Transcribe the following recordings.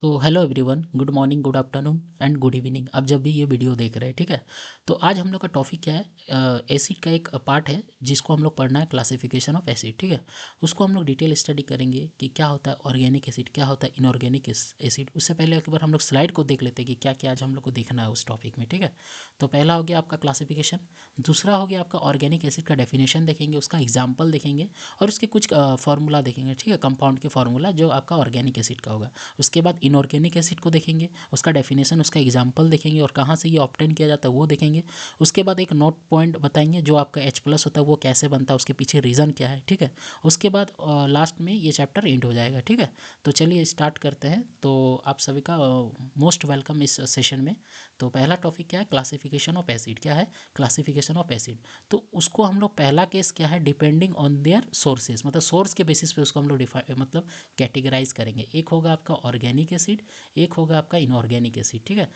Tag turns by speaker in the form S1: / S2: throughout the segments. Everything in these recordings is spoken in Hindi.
S1: तो hello everyone, good morning, good afternoon and good evening. आप जब भी ये वीडियो देख रहे हैं, ठीक है। तो आज हम लोग का टॉपिक क्या है, एसिड का एक पार्ट है जिसको हम लोग पढ़ना है, क्लासिफिकेशन ऑफ एसिड, ठीक है। उसको हम लोग डिटेल स्टडी करेंगे कि क्या होता है ऑर्गेनिक एसिड, क्या होता है इनऑर्गेनिक एसिड। उससे पहले एक बार हम लोग स्लाइड को देख लेते हैं कि क्या क्या आज हम लोग को देखना है उस टॉपिक में, ठीक है। तो पहला हो गया आपका क्लासिफिकेशन, दूसरा हो गया आपका ऑर्गेनिक एसिड का डेफिनेशन देखेंगे, उसका एग्जाम्पल देखेंगे और उसके कुछ फॉर्मूला देखेंगे, ठीक है, कंपाउंड के फॉर्मूला जो आपका ऑर्गेनिक एसिड का होगा। उसके बाद इनऑर्गेनिक एसिड को देखेंगे, उसका डेफिनेशन, उसका एग्जाम्पल देखेंगे और कहाँ से ये ऑब्टेन किया जाता है वो देखेंगे। उसके बाद एक नोट पॉइंट बताएंगे, जो आपका H+ होता है वो कैसे बनता है, उसके पीछे रीज़न क्या है, ठीक है। उसके बाद लास्ट में ये चैप्टर एंड हो जाएगा, ठीक है। तो चलिए स्टार्ट करते हैं। तो आप सभी का मोस्ट वेलकम इस सेशन में। तो पहला टॉपिक क्या है, क्लासिफिकेशन ऑफ एसिड। क्या है क्लासिफिकेशन ऑफ एसिड? तो उसको हम लोग पहला केस क्या है, डिपेंडिंग ऑन देयर सोर्सेज, मतलब सोर्स के बेसिस पे उसको हम लोग मतलब कैटेगराइज करेंगे। एक होगा आपका ऑर्गेनिक एसिड, एक होगा आपका इनऑर्गेनिक एसिड, ठीक है।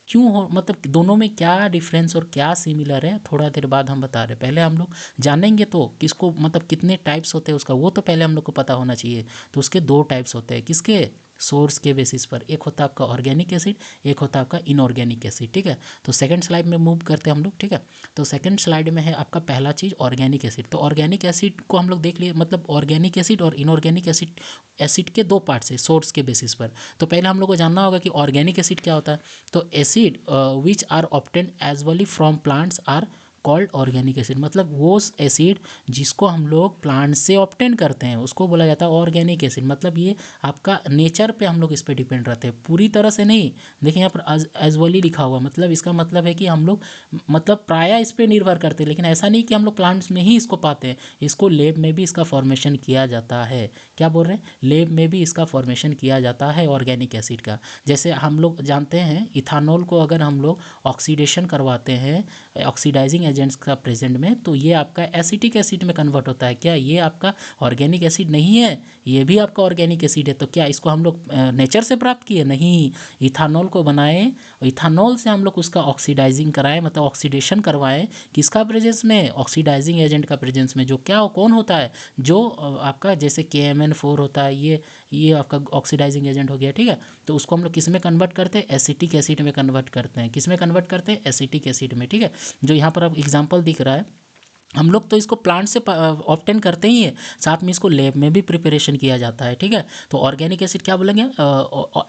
S1: क्यों हो, मतलब दोनों में क्या डिफरेंस और क्या सिमिलर है, थोड़ा देर बाद हम बता रहे हैं। पहले हम लोग जानेंगे तो किसको, मतलब कितने टाइप्स होते हैं उसका, वो तो पहले हम लोग को पता होना चाहिए। तो उसके दो टाइप्स होते हैं, किसके, सोर्स के बेसिस पर। एक होता है आपका ऑर्गेनिक एसिड, एक होता है आपका इनऑर्गेनिक एसिड, ठीक है। तो सेकंड स्लाइड में मूव करते हैं हम लोग, ठीक है। तो सेकंड स्लाइड में है आपका पहला चीज़ ऑर्गेनिक एसिड। तो ऑर्गेनिक एसिड को हम लोग देख लिए, मतलब ऑर्गेनिक एसिड और इनऑर्गेनिक एसिड के दो पार्ट्स है सोर्स के बेसिस पर। तो पहले हम लोग को जानना होगा कि ऑर्गेनिक एसिड क्या होता है। तो acid which are obtain as belly from plants are called organic acid, मतलब वो एसिड जिसको हम लोग प्लांट से ऑब्टेन करते हैं उसको बोला जाता है ऑर्गेनिक एसिड। मतलब ये आपका नेचर पे हम लोग इस पे डिपेंड रहते हैं, पूरी तरह से नहीं। देखिए यहाँ पर एज वेली लिखा हुआ, मतलब इसका मतलब है कि हम लोग मतलब प्राय इस पे निर्भर करते हैं, लेकिन ऐसा नहीं कि हम लोग प्लांट्स में ही इसको पाते हैं। इसको लेब में भी इसका फॉर्मेशन किया जाता है। क्या बोल रहे हैं, लेब में भी इसका फॉर्मेशन किया जाता है ऑर्गेनिक एसिड का। जैसे हम लोग जानते हैं इथानॉल को अगर हम लोग ऑक्सीडेशन करवाते हैं ऑक्सीडाइजिंग एजेंट्स का प्रेजेंट में, तो ये आपका एसिटिक एसिड में कन्वर्ट होता है। क्या ये आपका ऑर्गेनिक एसिड नहीं है, ये भी आपका ऑर्गेनिक एसिड है। तो क्या इसको हम लोग नेचर से प्राप्त किए? नहीं, इथानॉल को बनाए, इथानॉल से हम लोग उसका ऑक्सीडाइजिंग कराएं, मतलब ऑक्सीडेशन करवाएं, किसका प्रेजेंस में, ऑक्सीडाइजिंग एजेंट का प्रेजेंस में। जो क्या कौन होता है, जो आपका जैसे KMN4 होता है, ये आपका ऑक्सीडाइजिंग एजेंट हो गया, ठीक है। तो उसको हम लोग किस में कन्वर्ट करते हैं, एसिटिक एसिड में कन्वर्ट करते हैं। किस में कन्वर्ट करते हैं, एसिटिक एसिड में, ठीक है। जो यहाँ पर अब एग्जाम्पल दिख रहा है, हम लोग तो इसको प्लांट से ऑब्टेन करते ही है, साथ में इसको लैब में भी प्रिपरेशन किया जाता है, ठीक है। तो ऑर्गेनिक एसिड क्या बोलेंगे,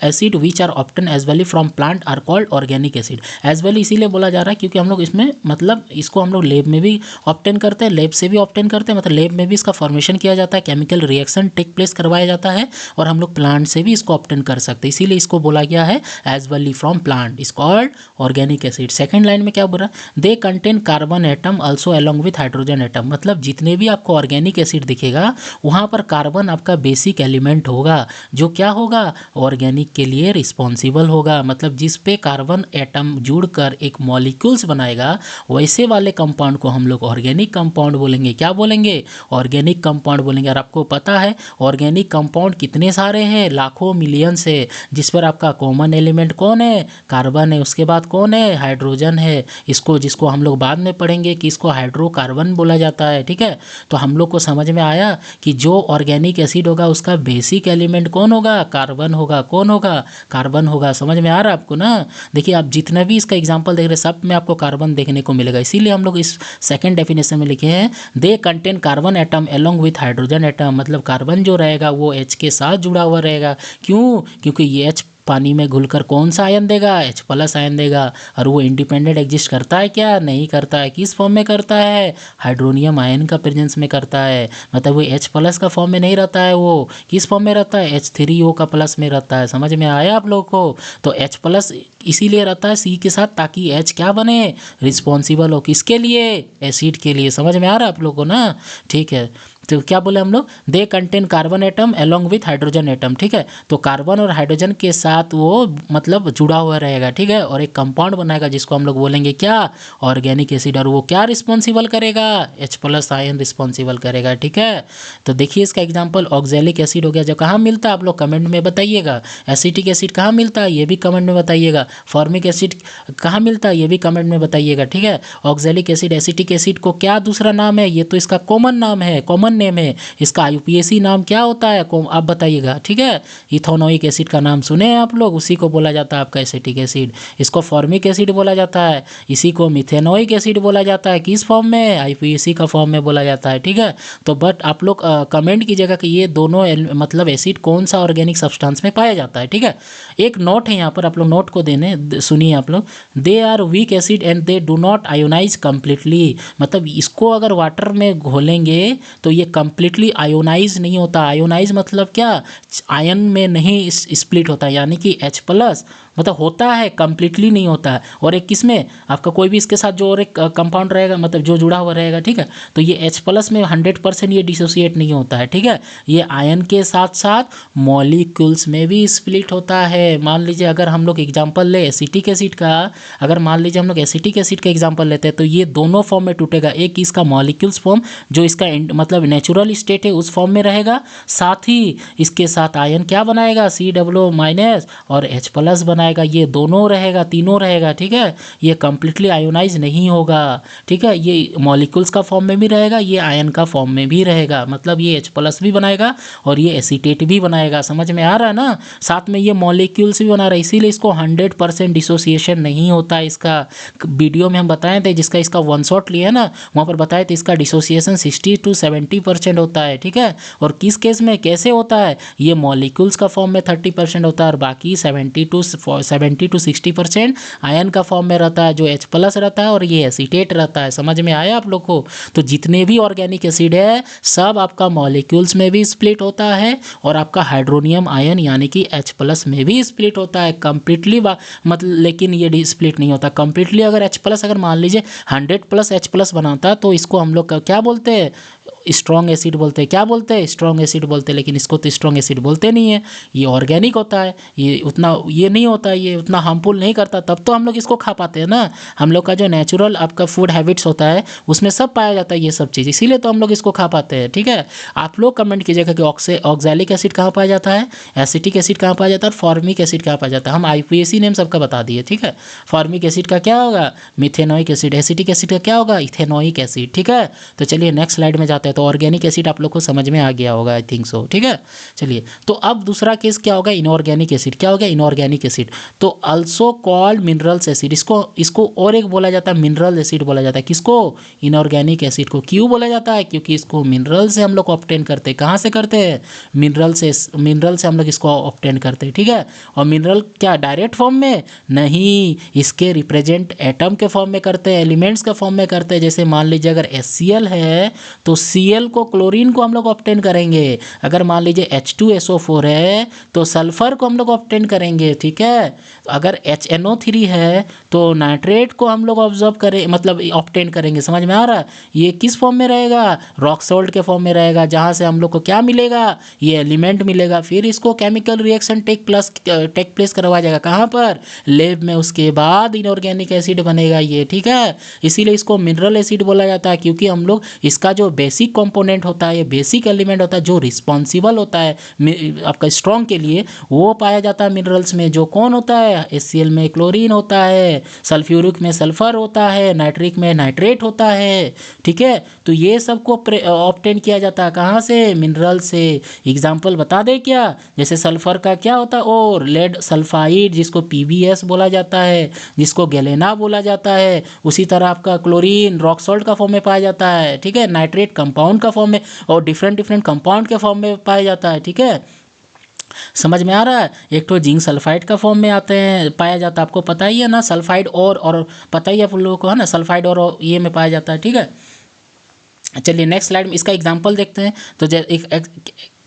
S1: acid which are obtain as belly from plant are called organic acid. Easily इसीलिए बोला जा रहा है क्योंकि हम लोग इसमें मतलब इसको हम लोग लैब में भी ऑब्टेन करते हैं, लैब से भी ऑब्टेन करते हैं, मतलब लैब में भी इसका फॉर्मेशन किया जाता है, केमिकल रिएक्शन टेक प्लेस करवाया जाता है, और हम लोग प्लांट से भी इसको ऑब्टेन कर सकते हैं। इसीलिए इसको बोला गया है as belly from plant, is called organic acid. Second line में क्या बोल रहा है, they contain carbon atom also along with hydrogen atom. मतलब जितने भी आपको ऑर्गेनिक एसिड दिखेगा वहां पर कार्बन आपका बेसिक एलिमेंट होगा, जो क्या होगा, ऑर्गेनिक के लिए रिस्पॉन्सिबल होगा। मतलब जिस पे कार्बन एटम जुड़कर एक मॉलिक्यूल्स बनाएगा, वैसे वाले कंपाउंड को हम लोग ऑर्गेनिक कंपाउंड बोलेंगे। क्या बोलेंगे, ऑर्गेनिक कंपाउंड बोलेंगे। और आपको पता है ऑर्गेनिक कंपाउंड कितने सारे हैं, लाखों मिलियन से, जिस पर आपका कॉमन एलिमेंट कौन है, कार्बन है। उसके बाद कौन है, हाइड्रोजन है। इसको जिसको हम लोग बाद में पढ़ेंगे कि इसको हाइड्रोकार्बन बोला जाता है, ठीक है। तो हम लोग को समझ में आया कि जो ऑर्गेनिक एसिड होगा उसका बेसिक एलिमेंट कौन होगा, कार्बन होगा। कौन होगा, कार्बन होगा। समझ में आ रहा है आपको ना। देखिए आप जितना भी इसका एग्जांपल देख रहे हैं सब में आपको कार्बन देखने को मिलेगा। इसीलिए हम लोग इस सेकंड डेफिनेशन में लिखे हैं, दे contain carbon atom along with hydrogen atom. मतलब कार्बन जो रहेगा वो H के साथ जुड़ा हुआ रहेगा। क्यों, क्योंकि ये H पानी में घुलकर कौन सा आयन देगा, H+ आयन देगा। और वो इंडिपेंडेंट एग्जिस्ट करता है क्या, नहीं करता है। किस फॉर्म में करता है, हाइड्रोनियम आयन का प्रेजेंस में करता है। मतलब वो H+ का फॉर्म में नहीं रहता है, वो किस फॉर्म में रहता है, H3O का प्लस में रहता है। समझ में आया आप लोग को। तो H+ इसीलिए रहता है C के साथ, ताकि H क्या बने, रिस्पॉन्सिबल हो। किसके लिए, एसिड के लिए। समझ में आ रहा है आप लोग को ना, ठीक है। तो क्या बोले हम लोग, दे contain carbon atom along with hydrogen atom, ठीक है। तो कार्बन और हाइड्रोजन के साथ वो मतलब जुड़ा हुआ रहेगा, ठीक है, और एक कंपाउंड बनाएगा जिसको हम लोग बोलेंगे क्या, ऑर्गेनिक एसिड। और वो क्या रिस्पॉन्सिबल करेगा, H+ आयन रिस्पॉन्सिबल करेगा, ठीक है। तो देखिए इसका एग्जाम्पल ऑक्जेलिक एसिड हो गया, जो कहाँ मिलता है आप लोग कमेंट में बताइएगा। एसिटिक एसिड कहाँ मिलता है ये भी कमेंट में बताइएगा। फॉर्मिक एसिड कहाँ मिलता है ये भी कमेंट में बताइएगा, ठीक है। ऑक्जेलिक एसिड, एसिटिक एसिड को क्या दूसरा नाम है, ये तो इसका कॉमन नाम है, कॉमन कॉमन नेम है। इसका IUPAC नाम क्या होता है आप बताइएगा, ठीक है। इथेनोइक एसिड का नाम सुने हैं आप लोग, उसी को बोला जाता है आपका एसिटिक एसिड। इसको फॉर्मिक एसिड बोला जाता है, इसी को मिथेनोइक एसिड बोला जाता है। किस फॉर्म में? IUPAC का फॉर्म में बोला जाता है, ठीक है। तो बट आप लोग कमेंट कीजिएगा कि ये दोनों मतलब एसिड कौन सा ऑर्गेनिक सब्सटेंस में पाया जाता है, ठीक है। एक नोट है यहाँ पर, आप लोग नोट को सुनिए आप लोग। They are weak acid and they do not ionise completely, मतलब इसको अगर वाटर में घोलेंगे तो ये कम्प्लीटली आयोनाइज नहीं होता। आयोनाइज मतलब क्या? आयन में नहीं स्प्लिट होता है, यानी कि H+ मतलब होता है, कम्प्लीटली नहीं होता है। और एक किसमें आपका कोई भी इसके साथ जो और एक कंपाउंड रहेगा, मतलब जो जुड़ा हुआ रहेगा, ठीक है, तो ये H+ में 100% ये डिसोसिएट नहीं होता है, ठीक है। ये आयन के साथ साथ मॉलिक्यूल्स में भी स्प्लिट होता है। मान लीजिए अगर हम लोग एग्जांपल ले एसिटिक एसिड का, अगर मान लीजिए हम लोग एसिटिक एसिड का एग्जांपल लेते हैं तो ये दोनों फॉर्म में टूटेगा। एक इसका मॉलिक्यूल्स फॉर्म जो इसका मतलब नेचुरल स्टेट है उस फॉर्म में रहेगा, साथ ही इसके साथ आयन क्या बनाएगा? COO- और H+ बनाएगा। ये दोनों रहेगा, तीनों रहेगा, ठीक है। ये कम्प्लीटली आयोनाइज नहीं होगा, ठीक है। ये मॉलिक्यूल्स का फॉर्म में भी रहेगा, ये आयन का फॉर्म में भी रहेगा, मतलब ये H+ भी बनाएगा और ये एसीटेट भी बनाएगा। समझ में आ रहा है ना? साथ में ये मॉलिक्यूल्स भी बना रहा है, इसीलिए इसको 100% डिसोसिएशन नहीं होता है। इसका वीडियो में हम बताए थे, जिसका इसका वन शॉट लिया है ना, वहाँ पर बताए थे इसका डिसोसिएशन 60 to 70% होता है, ठीक है। और किस केस में कैसे होता है? ये मॉलिक्यूल्स का फॉर्म में 30% होता है और बाकी 70 to 60% आयन का फॉर्म में रहता है, जो H+ रहता है और ये एसीटेट रहता है। समझ में आया आप लोग को? तो जितने भी ऑर्गेनिक एसिड है सब आपका मॉलिक्यूल्स में भी स्प्लिट होता है और आपका हाइड्रोनियम आयन यानी कि H+ में भी स्प्लिट होता है कम्प्लीटली, मतलब लेकिन ये स्प्लिट नहीं होता कम्प्लीटली। अगर H+ अगर मान लीजिए 100+ H+ बनाता तो इसको हम लोग क्या बोलते हैं? स्ट्रॉन्ग एसिड बोलते हैं। क्या बोलते हैं? स्ट्रॉन्ग एसिड बोलते हैं। लेकिन इसको तो स्ट्रॉन्ग एसिड बोलते नहीं है, ये ऑर्गेनिक होता है, ये उतना ये नहीं होता, ये उतना हार्मफुल नहीं करता, तब तो हम लोग इसको खा पाते हैं ना। हम लोग का जो नेचुरल आपका फूड हैबिट्स होता है उसमें सब पाया जाता है ये सब चीज़, इसीलिए तो हम लोग इसको खा पाते हैं, ठीक है। आप लोग कमेंट कीजिएगा कि ऑक्सैलिक एसिड कहाँ पाया जाता है, एसिटिक एसिड कहाँ पाया जाता है और फॉर्मिक एसिड कहाँ पाया जाता है। हम IUPAC नेम सबका बता दिए, ठीक है। फॉर्मिक एसिड का क्या होगा? Methanoic acid. एसिटिक एसिड का क्या होगा? इथेनोइक एसिड, ठीक है। तो चलिए नेक्स्ट स्लाइड में जाते हैं। तो ऑर्गेनिक एसिड आप लोग को समझ में आ गया होगा, आई थिंक सो, ठीक है। चलिए तो अब दूसरा केस क्या होगा? Inorganic acid. क्या हो गया? Inorganic acid. तो अल्सो कॉल्ड मिनरल्स एसिड, इसको और एक बोला जाता है मिनरल एसिड बोला जाता है। किसको? इनऑर्गेनिक एसिड को। क्यों बोला जाता है? क्योंकि इसको मिनरल से हम लोग ऑब्टेन करते हैं। कहाँ से करते हैं? मिनरल से हम लोग इसको ऑब्टेन करते हैं, ठीक है। और मिनरल क्या डायरेक्ट फॉर्म में नहीं, इसके रिप्रेजेंट एटम के फॉर्म में करते हैं, एलिमेंट्स के फॉर्म में करते हैं। जैसे मान लीजिए अगर HCl है तो Cl को, क्लोरीन को हम लोग ऑब्टेन करेंगे। अगर मान लीजिए H2SO4 है तो सल्फर को हम लोग ऑब्टेन करेंगे, ठीक है। अगर HNO3 है तो नाइट्रेट को हम लोग ऑब्जर्व करें, मतलब ऑब्टेन करेंगे। समझ में आ रहा है? ये किस फॉर्म में रहेगा? रॉक सॉल्ट के फॉर्म में रहेगा, जहाँ से हम लोग को क्या मिलेगा? ये एलिमेंट मिलेगा। फिर इसको केमिकल रिएक्शन टेक प्लेस करवाया जाएगा। कहाँ पर? लैब में। उसके बाद इनऑर्गेनिक एसिड बनेगा ये, ठीक है। इसीलिए इसको मिनरल एसिड बोला जाता है, क्योंकि हम लोग इसका जो बेसिक कंपोनेंट होता है, ये बेसिक एलिमेंट होता है जो रिस्पॉन्सिबल होता है आपका स्ट्रॉन्ग के लिए, वो पाया जाता है मिनरल्स में। जो कौन होता है? HCl में क्लोरीन होता है, सल्फ्यूरिक में सल्फर होता है, नाइट्रिक में नाइट्रेट होता है, ठीक है। तो ये सबको ऑब्टेन किया जाता है कहाँ से? मिनरल से। एग्जाम्पल बता दें क्या? जैसे सल्फर का क्या होता है? और लेड सल्फाइड, जिसको PbS बोला जाता है, जिसको गैलेना बोला जाता है। उसी तरह आपका क्लोरीन रॉक सॉल्ट का फॉर्म में पाया जाता है, ठीक है। नाइट्रेट कंपाउंड का फॉर्म में और डिफरेंट कंपाउंड के फॉर्म में पाया जाता है, ठीक है। समझ में आ रहा है? एक तो जिंक सल्फाइड का फॉर्म में आते हैं, पाया जाता है, आपको पता ही है ना। सल्फाइड और पता ही है आप लोगों को, है ना। सल्फाइड और ये में पाया जाता है, ठीक है। चलिए नेक्स्ट स्लाइड में इसका एग्जांपल देखते हैं। तो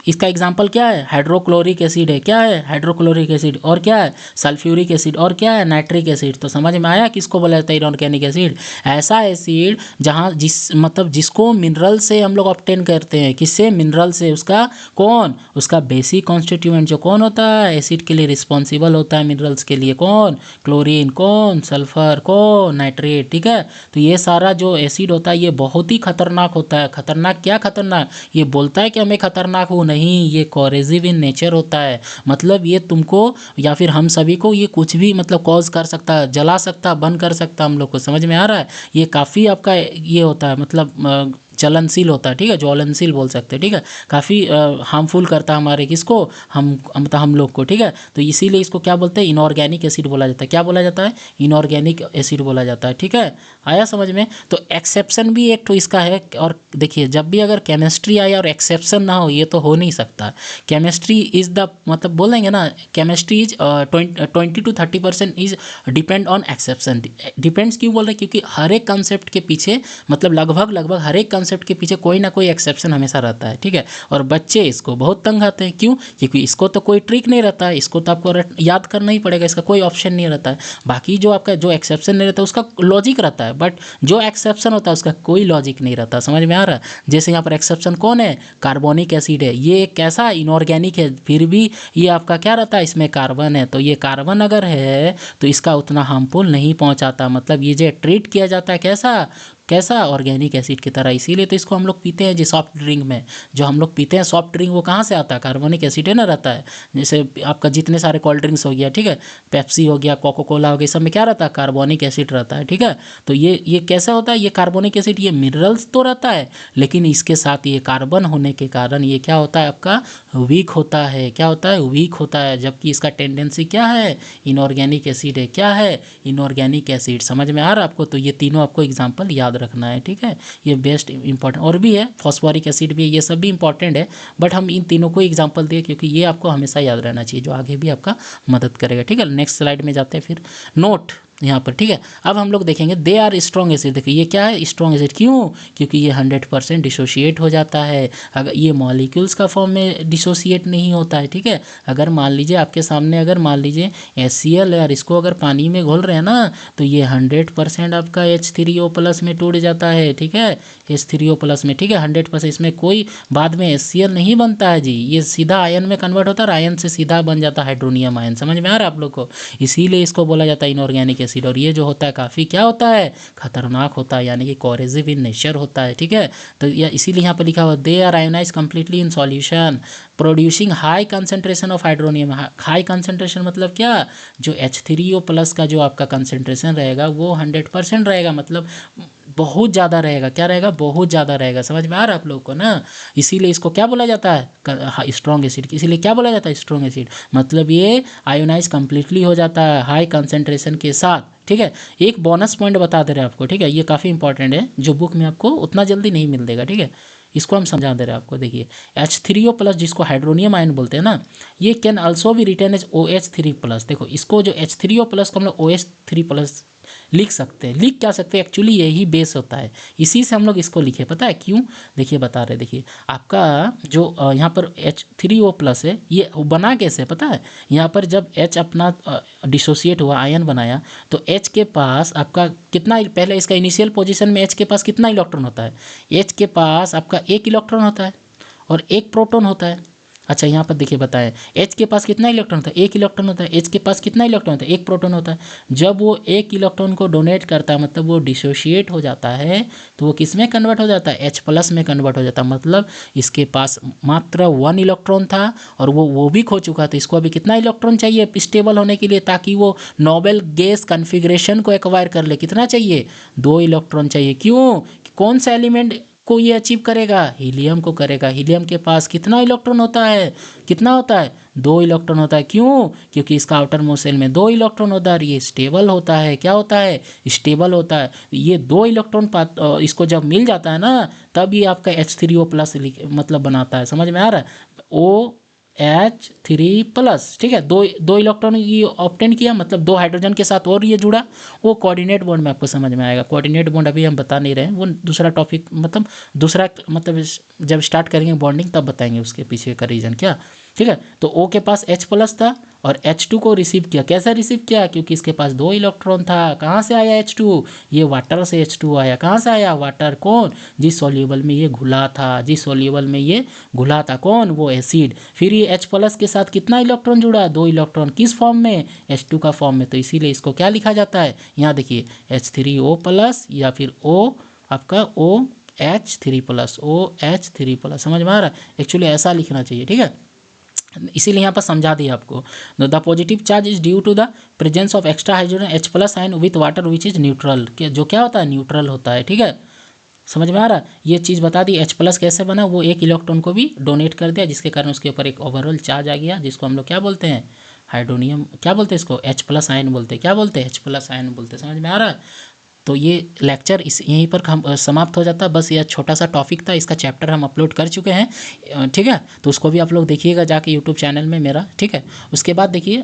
S1: इसका एग्जाम्पल क्या है? हाइड्रोक्लोरिक एसिड है। क्या है? Hydrochloric acid. और क्या है? Sulphuric acid. और क्या है? Nitric acid. तो समझ में आया किसको बोला जाता है इनऑर्गेनिक एसिड? ऐसा एसिड जहाँ जिसको मिनरल से हम लोग ऑब्टेन करते हैं। किससे? मिनरल से। उसका कौन? उसका बेसिक कॉन्स्टिट्यूएंट जो कौन होता है? एसिड के लिए रिस्पॉन्सिबल होता है मिनरल्स के लिए। कौन? क्लोरीन। कौन? सल्फर। कौन? नाइट्रेट, ठीक है। तो ये सारा जो एसिड होता है ये बहुत ही खतरनाक होता है। खतरनाक क्या? खतरनाक ये बोलता है कि हमें खतरनाक हो नहीं, ये कॉरेजिव इन नेचर होता है। मतलब ये तुमको या फिर हम सभी को ये कुछ भी मतलब कॉज कर सकता है, जला सकता, बंद कर सकता हम लोग को। समझ में आ रहा है? ये काफ़ी आपका ये होता है, मतलब चलनशील होता है, ठीक है, ज्वलनशील बोल सकते हैं, ठीक है, काफ़ी हार्मफुल करता है हमारे किसको, हम लोग को, ठीक है। तो इसीलिए इसको क्या बोलते हैं, इनऑर्गेनिक एसिड बोला जाता है। क्या बोला जाता है, इनऑर्गेनिक एसिड बोला जाता है, ठीक है। आया समझ में। तो एक्सेप्शन भी एक तो इसका है। और देखिए जब भी अगर केमिस्ट्री आए और एक्सेप्शन ना हो, ये तो हो नहीं सकता। केमिस्ट्री इज द मतलब बोलेंगे ना, chemistry is 20 to 30% is depend on exception. Depends क्यों बोल रहे हैं, क्योंकि हर एक कंसेप्ट के पीछे मतलब लगभग हर एक कंसेप्ट के पीछे कोई ना कोई एक्सेप्शन हमेशा रहता है, ठीक है। और बच्चे इसको बहुत तंग आते हैं, क्यों, क्योंकि इसको तो कोई ट्रिक नहीं रहता है, इसको तो आपको याद करना ही पड़ेगा, इसका कोई ऑप्शन नहीं रहता है। बाकी जो आपका जो एक्सेप्शन नहीं रहता है उसका लॉजिक रहता है, बट जो एक्सेप्शन होता है उसका कोई लॉजिक नहीं रहता। समझ में आ रहा है। जैसे यहाँ पर एक्सेप्शन कौन है, कार्बोनिक एसिड है, ये एक कैसा इनऑर्गेनिक है, फिर भी ये आपका क्या रहता है, इसमें कार्बन है, तो ये कार्बन अगर है तो इसका उतना हार्मफुल नहीं पहुंचाता, मतलब ये जो ट्रीट किया जाता है कैसा ऑर्गेनिक एसिड की तरह। इसीलिए तो इसको हम लोग पीते हैं जी सॉफ्ट ड्रिंक में, जो हम लोग पीते हैं सॉफ्ट ड्रिंक वो कहाँ से आता है, कार्बोनिक एसिड है ना रहता है। जैसे आपका जितने सारे कोल्ड ड्रिंक्स हो गया, ठीक है, पेप्सी हो गया, कोको कोला हो गया, सब में क्या रहता है, कार्बोनिक एसिड रहता है, ठीक है। तो ये कैसा होता है, ये कार्बोनिक एसिड, ये मिनरल्स तो रहता है, लेकिन इसके साथ ये कार्बन होने के कारण ये क्या होता है, आपका वीक होता है। क्या होता है, वीक होता है, जबकि इसका टेंडेंसी क्या है, इनऑर्गेनिक एसिड है। क्या है, इनऑर्गेनिक एसिड। समझ में आ रहा है आपको। तो ये तीनों आपको एग्जाम्पल याद रखना है, ठीक है। ये बेस्ट इंपॉर्टेंट और भी है, फॉस्फोरिक एसिड भी है, ये सब भी इंपॉर्टेंट है, बट हम इन तीनों को एग्जाम्पल दिए क्योंकि ये आपको हमेशा याद रहना चाहिए, जो आगे भी आपका मदद करेगा, ठीक है। नेक्स्ट स्लाइड में जाते हैं फिर। नोट यहाँ पर, ठीक है। अब हम लोग देखेंगे दे आर स्ट्रॉन्ग एसिड। देखिए ये क्या है, स्ट्रॉन्ग एसिड, क्यों, क्योंकि ये 100% डिसोशिएट हो जाता है। अगर ये मॉलिक्यूल्स का फॉर्म में डिसोशिएट नहीं होता है, ठीक है। अगर मान लीजिए आपके सामने अगर मान लीजिए HCl है और इसको अगर पानी में घोल रहे हैं ना, तो ये 100% आपका H3O+ में टूट जाता है, ठीक है, H3O+ में, ठीक है, 100%। इसमें कोई बाद में HCl नहीं बनता है जी, ये सीधा आयन में कन्वर्ट होता है, आयन से सीधा बन जाता है हाइड्रोनियम आयन। समझ में आ रहा है आप लोग को। इसीलिए इसको बोला जाता है इनऑर्गेनिक एसिड। और ये जो होता है काफ़ी क्या होता है, खतरनाक होता है, यानी कि कोरेसिव इन नेचर होता है, ठीक है। तो इसीलिए यहाँ पर लिखा हुआ they are ionise completely in solution producing high concentration of hydronium. High concentration मतलब क्या, जो H3O+ का जो आपका कंसंट्रेशन रहेगा वो 100% रहेगा, मतलब बहुत ज़्यादा रहेगा। क्या रहेगा, बहुत ज़्यादा रहेगा। समझ में आ रहा है आप लोग को ना। इसीलिए इसको क्या बोला जाता है, स्ट्रॉन्ग एसिड। इसीलिए क्या बोला जाता है, स्ट्रॉन्ग एसिड, मतलब ये आयोनाइज कंप्लीटली हो जाता है हाई कंसंट्रेशन के साथ, ठीक है। एक बोनस पॉइंट बता दे रहे हैं आपको, ठीक है, ये काफ़ी इंपॉर्टेंट है, जो बुक में आपको उतना जल्दी नहीं मिल देगा, ठीक है। इसको हम समझा दे रहे हैं आपको। देखिए H3O+ जिसको हाइड्रोनियम आयन बोलते हैं ना, ये कैन आल्सो भी रिटर्न एज OH3+। देखो इसको जो H3O+ को हम लोग OH3+ लिख सकते हैं। लिख क्या सकते हैं, एक्चुअली यही बेस होता है, इसी से हम लोग इसको लिखे। पता है क्यों, देखिए बता रहे, देखिए आपका जो यहाँ पर H3O+ है, ये बना कैसे पता है। यहाँ पर जब H अपना डिसोसिएट हुआ, आयन बनाया, तो H के पास आपका कितना, पहले इसका इनिशियल पोजीशन में H के पास कितना इलेक्ट्रॉन होता है, H के पास आपका 1 इलेक्ट्रॉन होता है और 1 प्रोटॉन होता है। अच्छा यहाँ पर देखिए बताएं, H के पास कितना इलेक्ट्रॉन होता है, 1 इलेक्ट्रॉन होता है। H के पास कितना इलेक्ट्रॉन होता है, 1 प्रोटॉन होता है। जब वो 1 इलेक्ट्रॉन को डोनेट करता है, मतलब वो डिसोशिएट हो जाता है, तो वो किस में कन्वर्ट हो जाता है, H+ में कन्वर्ट हो जाता है। मतलब इसके पास मात्र 1 इलेक्ट्रॉन था और वो भी खो चुका था। इसको अभी कितना इलेक्ट्रॉन चाहिए स्टेबल होने के लिए, ताकि वो नोबेल गैस कन्फिग्रेशन को एक्वायर कर ले। कितना चाहिए, 2 इलेक्ट्रॉन चाहिए। क्यों, कौन सा एलिमेंट को ये अचीव करेगा, हीलियम को करेगा। हीलियम के पास कितना इलेक्ट्रॉन होता है, कितना होता है, 2 इलेक्ट्रॉन होता है। क्यों, क्योंकि इसका आउटर मोस्ट शेल में 2 इलेक्ट्रॉन होता है, ये स्टेबल होता है। क्या होता है, स्टेबल होता है। ये 2 इलेक्ट्रॉन इसको जब मिल जाता है ना, तब ये आपका H3O+ मतलब बनाता है। समझ में आ रहा है, OH3+, ठीक है। दो इलेक्ट्रॉन ये ऑब्टेन किया, मतलब 2 हाइड्रोजन के साथ और ये जुड़ा, वो कोऑर्डिनेट बॉन्ड में आपको समझ में आएगा। कोऑर्डिनेट बॉन्ड अभी हम बता नहीं रहे हैं, वो दूसरा टॉपिक, मतलब दूसरा, मतलब जब स्टार्ट करेंगे बॉन्डिंग तब बताएंगे उसके पीछे का रीज़न क्या, ठीक है। तो O के पास H+ था और H2 को रिसीव किया। कैसा रिसीव किया, क्योंकि इसके पास 2 इलेक्ट्रॉन था। कहाँ से आया H2, ये वाटर से H2 आया। कहाँ से आया, वाटर। कौन, जिस सॉल्यूबल में ये घुला था, जिस सॉल्यूबल में ये घुला था, कौन, वो एसिड। फिर ये H+ के साथ कितना इलेक्ट्रॉन जुड़ा, 2 इलेक्ट्रॉन। किस फॉर्म में, H2 का फॉर्म में। तो इसीलिए इसको क्या लिखा जाता है, यहाँ देखिए H3O+ या फिर O आपका OH3+। समझ में आ रहा है, एक्चुअली ऐसा लिखना चाहिए, ठीक है। इसीलिए यहाँ पर समझा दिया आपको। The positive charge is due to the presence of extra hydrogen H+ ion with water which is neutral. जो क्या होता है, न्यूट्रल होता है, ठीक है। समझ में आ रहा है? ये चीज़ बता दी। H+ कैसे बना, वो एक इलेक्ट्रॉन को भी डोनेट कर दिया, जिसके कारण उसके ऊपर एक ओवरऑल चार्ज आ गया, जिसको हम लोग क्या बोलते हैं, हाइड्रोनियम, क्या बोलते हैं इसको, H+ आयन बोलते हैं। क्या बोलते हैं, H+ आयन बोलते हैं। समझ में आ रहा है? तो ये लेक्चर इस यहीं पर हम समाप्त हो जाता है। बस ये छोटा सा टॉपिक था, इसका चैप्टर हम अपलोड कर चुके हैं, ठीक है। तो उसको भी आप लोग देखिएगा जाके यूट्यूब चैनल में मेरा, ठीक है। उसके बाद देखिए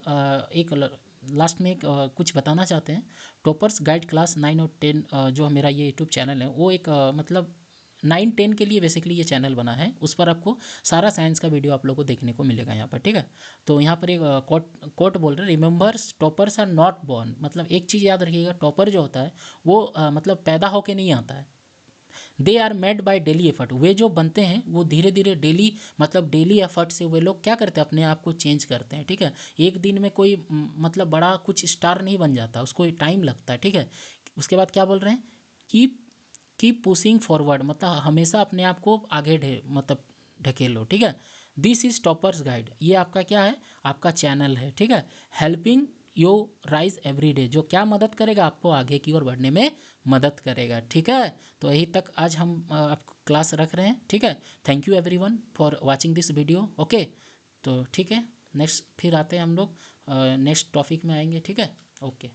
S1: एक लास्ट में एक कुछ बताना चाहते हैं। टॉपर्स गाइड क्लास 9 और 10 जो मेरा ये यूट्यूब चैनल है, वो एक मतलब 9-10 के लिए बेसिकली ये चैनल बना है। उस पर आपको सारा साइंस का वीडियो आप लोगों को देखने को मिलेगा यहाँ पर, ठीक है। तो यहाँ पर एक कोट बोल रहे हैं, remembers toppers are not born. मतलब एक चीज़ याद रखिएगा, टॉपर जो होता है वो मतलब पैदा होके नहीं आता है। They are made by daily effort. वे जो बनते हैं वो धीरे धीरे डेली, मतलब डेली एफर्ट से वे लोग क्या करते हैं, अपने आप को चेंज करते हैं, ठीक है। एक दिन में कोई मतलब बड़ा कुछ स्टार नहीं बन जाता, उसको टाइम लगता है, ठीक है। उसके बाद क्या बोल रहे हैं, कीप पुशिंग फॉरवर्ड, मतलब हमेशा अपने आप को आगे मतलब ढकेलो, ठीक है। दिस इज टॉपर्स गाइड, ये आपका क्या है, आपका चैनल है, ठीक है। Helping you rise every day, जो क्या मदद करेगा, आपको आगे की ओर बढ़ने में मदद करेगा, ठीक है। तो यही तक आज हम आपको क्लास रख रहे हैं, ठीक है। Thank you everyone for watching this video, okay. तो ठीक है, नेक्स्ट फिर आते हैं हम लोग, नेक्स्ट टॉपिक में आएंगे, ठीक है, ओके।